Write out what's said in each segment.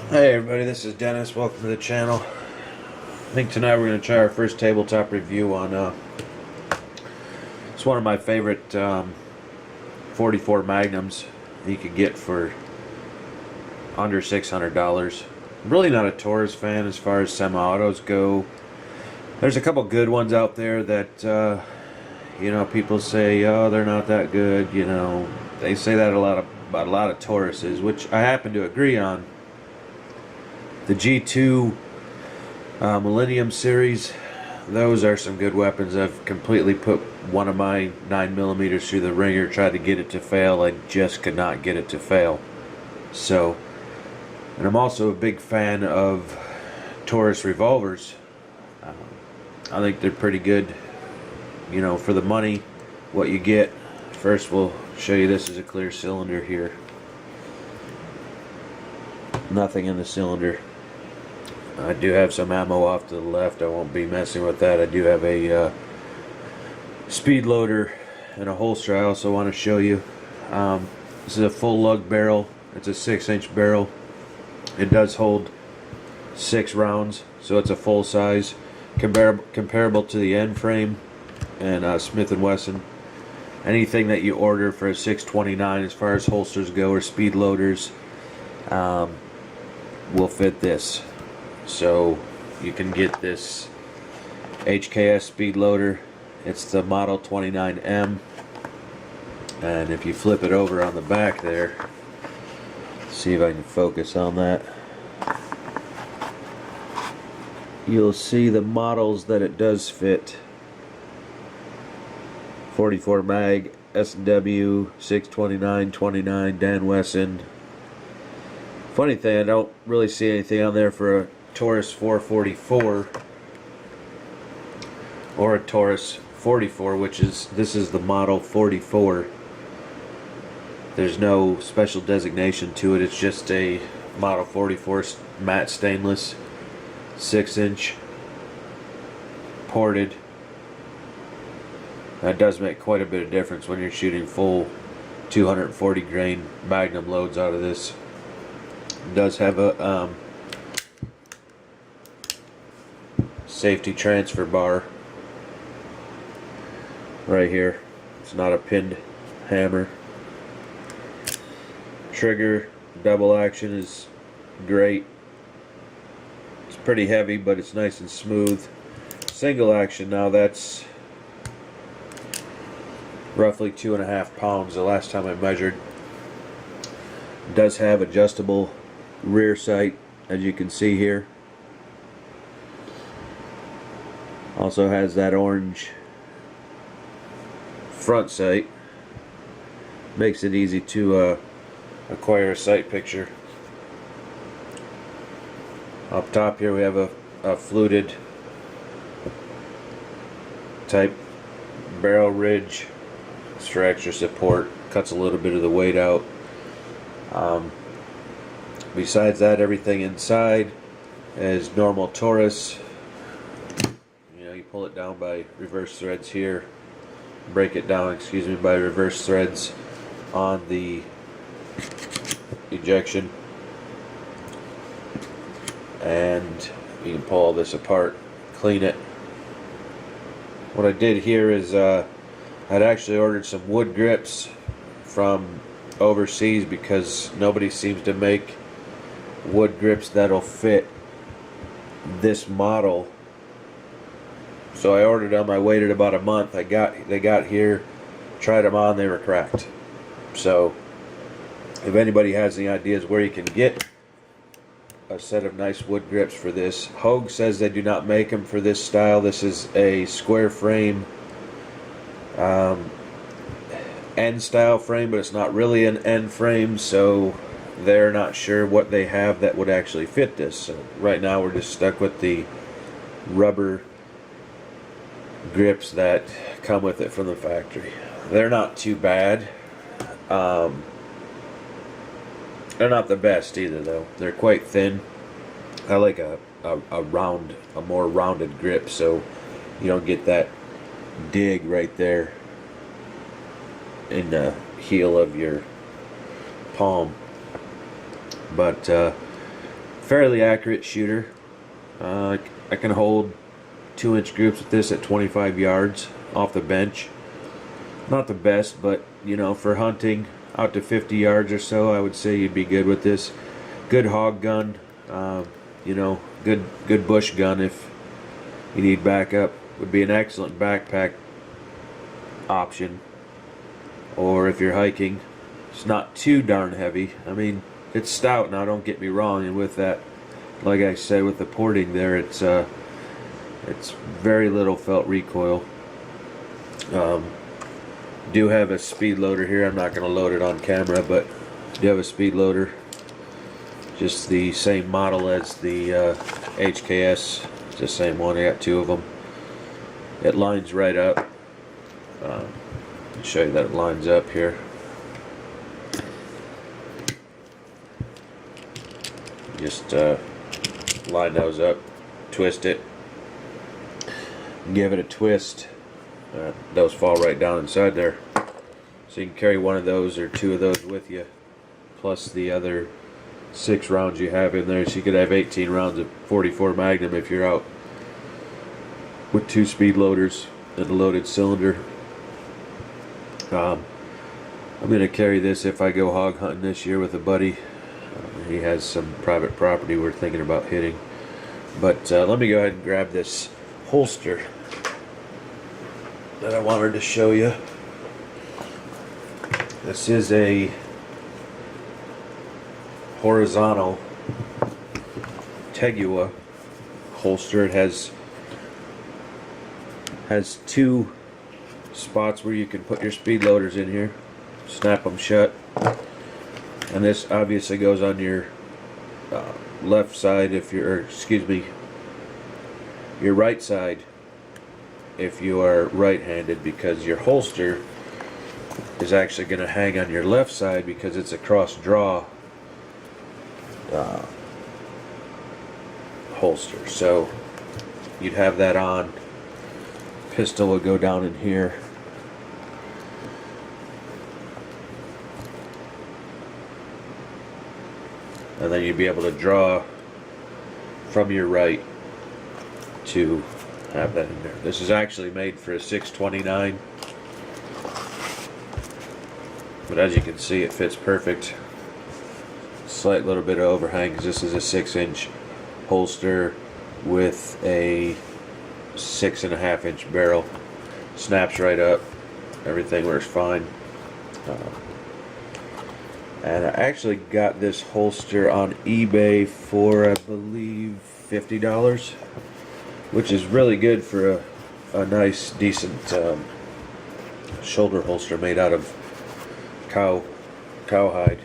Hey everybody, this is Dennis. Welcome to the channel. I think tonight we're going to try our first tabletop review on it's one of my favorite 44 Magnums you could get for under $600. I'm really not a Taurus fan as far as semi-autos go. There's a couple good ones out there that people say, oh, they're not that good. They say that about a lot of Tauruses, which I happen to agree on. The G2 Millennium series, those are some good weapons. I've completely put one of my 9mm through the ringer, tried to get it to fail. I just could not get it to fail. So, and I'm also a big fan of Taurus revolvers. I think they're pretty good, for the money, what you get. First, we'll show you this is a clear cylinder here. Nothing in the cylinder. I do have some ammo off to the left. I won't be messing with that. I do have a speed loader and a holster I also want to show you. This is a full lug barrel. It's a 6-inch barrel. It does hold 6 rounds, so it's a full size, comparable to the end frame and Smith & Wesson. Anything that you order for a 629 as far as holsters go or speed loaders will fit this. So you can get this HKS speed loader. It's the model 29M, and if you flip it over on the back there, see if I can focus on that, you'll see the models that it does fit. 44 Mag, S&W, 629, 29, Dan Wesson. Funny thing, I don't really see anything on there for a Taurus 444 or a Taurus 44, this is the model 44. There's no special designation to it. It's just a model 44 matte stainless, 6-inch, ported. That does make quite a bit of difference when you're shooting full 240 grain Magnum loads out of this. It does have a safety transfer bar right here. It's not a pinned hammer. Trigger double action is great. It's pretty heavy, but it's nice and smooth. Single action, now that's roughly 2.5 pounds the last time I measured. It does have adjustable rear sight, as you can see here. Also has that orange front sight. Makes it easy to acquire a sight picture. Up top here we have a fluted type barrel ridge. It's for extra support. Cuts a little bit of the weight out. Besides that, everything inside is normal Taurus. You pull it down by reverse threads here. Break it down, by reverse threads on the ejection. And you can pull all this apart, clean it. What I did here is I'd actually ordered some wood grips from overseas because nobody seems to make wood grips that'll fit this model. So I ordered them. I waited about a month. They got here, tried them on, they were cracked. So if anybody has any ideas where you can get a set of nice wood grips for this, Hogue says they do not make them for this style. This is a square frame end style frame, but it's not really an end frame, so they're not sure what they have that would actually fit this. So right now we're just stuck with the rubber grips that come with it from the factory. They're not too bad. They're not the best either, though. They're quite thin. I like a more rounded grip, so you don't get that dig right there in the heel of your palm. But fairly accurate shooter. I can hold 2-inch groups with this at 25 yards off the bench. Not the best, but you know, for hunting out to 50 yards or so, I would say you'd be good with this. Good hog gun, you know, good bush gun if you need backup. Would be an excellent backpack option. Or if you're hiking, it's not too darn heavy. I mean, it's stout now, don't get me wrong, and with that, like I said, with the porting there, it's very little felt recoil. Do have a speed loader here. I'm not going to load it on camera, but do have a speed loader. Just the same model as the HKS. It's the same one. I got 2 of them. It lines right up. I'll show you that it lines up here. Just line those up, twist it, give it a twist. Those fall right down inside there, so you can carry one of those or 2 of those with you, plus the other 6 rounds you have in there. So you could have 18 rounds of 44 Magnum if you're out with 2 speed loaders and a loaded cylinder. I'm going to carry this if I go hog hunting this year with a buddy. He has some private property we're thinking about hitting. But let me go ahead and grab this holster that I wanted to show you. This is a horizontal Tagua holster. It has 2 spots where you can put your speed loaders in here, snap them shut, and this obviously goes on your left side if you're, or excuse me, your right side if you are right-handed, because your holster is actually going to hang on your left side because it's a cross draw holster. So you'd have that on. Pistol will go down in here. And then you'd be able to draw from your right to have that in there. This is actually made for a 629, but as you can see, it fits perfect. Slight little bit of overhang because this is a 6-inch holster with a 6.5-inch barrel. Snaps right up. Everything works fine. And I actually got this holster on eBay for, I believe, $50, which is really good for a nice, decent shoulder holster made out of cowhide.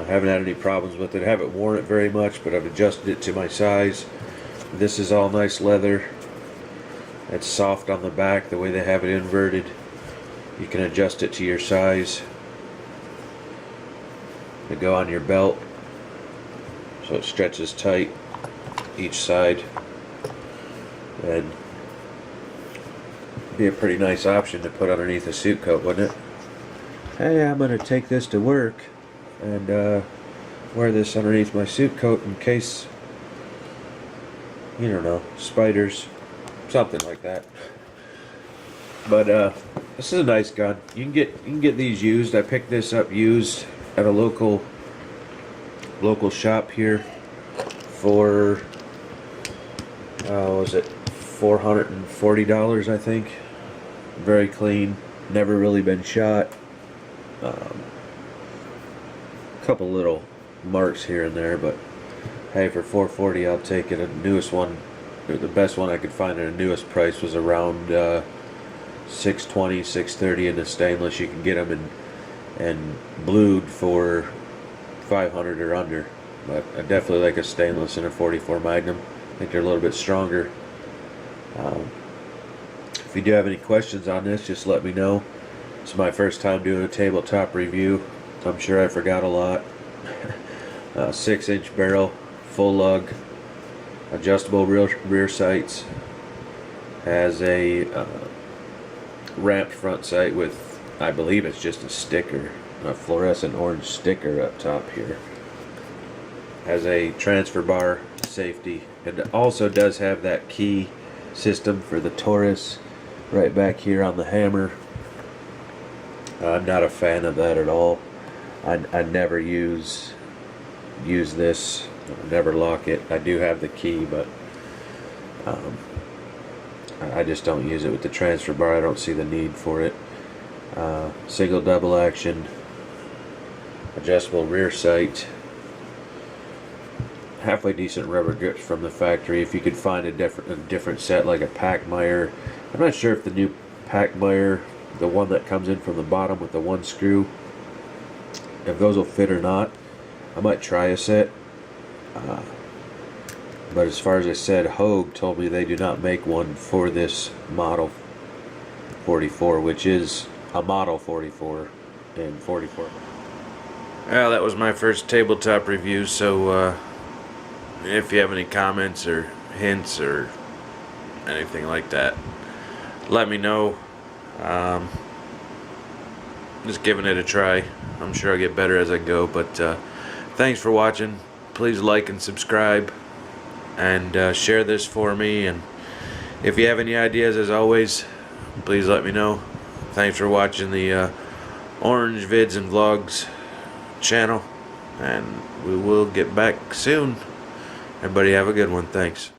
Haven't had any problems with it. I haven't worn it very much, but I've adjusted it to my size. This is all nice leather. It's soft on the back the way they have it inverted. You can adjust it to your size. To go on your belt, so it stretches tight each side, and be a pretty nice option to put underneath a suit coat, wouldn't it? Hey, I'm going to take this to work and wear this underneath my suit coat in case, you don't know, spiders, something like that. But this is a nice gun. You can get these used. I picked this up used at a local shop here for was it $440, I think. Very clean, never really been shot. Couple little marks here and there, but hey, for $440 I'll take it. The newest one, the best one I could find at a newest price was around $620, $630 in the stainless. You can get them and blued for $500 or under, but I definitely like a stainless in a 44 Magnum. I think they're a little bit stronger. If you do have any questions on this, just let me know. It's my first time doing a tabletop review. I'm sure I forgot a lot. 6-inch barrel, full lug, adjustable rear sights. Has a ramped front sight with, I believe it's just a sticker, a fluorescent orange sticker up top here. has a transfer bar safety. It also does have that key system for the Taurus right back here on the hammer. I'm not a fan of that at all. I never use this. I never lock it. I do have the key, but I just don't use it with the transfer bar. I don't see the need for it. Single double action, adjustable rear sight, halfway decent rubber grips from the factory. If you could find a different set like a Packmeyer, I'm not sure if the new Packmeyer, the one that comes in from the bottom with the one screw, if those will fit or not. I might try a set. But as far as I said, Hogue told me they do not make one for this model 44, which is a model 44 and 44. Well, that was my first tabletop review, so if you have any comments or hints or anything like that, let me know. Just giving it a try. I'm sure I'll get better as I go, but thanks for watching. Please like and subscribe, and share this for me, and if you have any ideas, as always, please let me know. Thanks for watching the Orange Vids and Vlogs channel, and we will get back soon. Everybody have a good one. Thanks.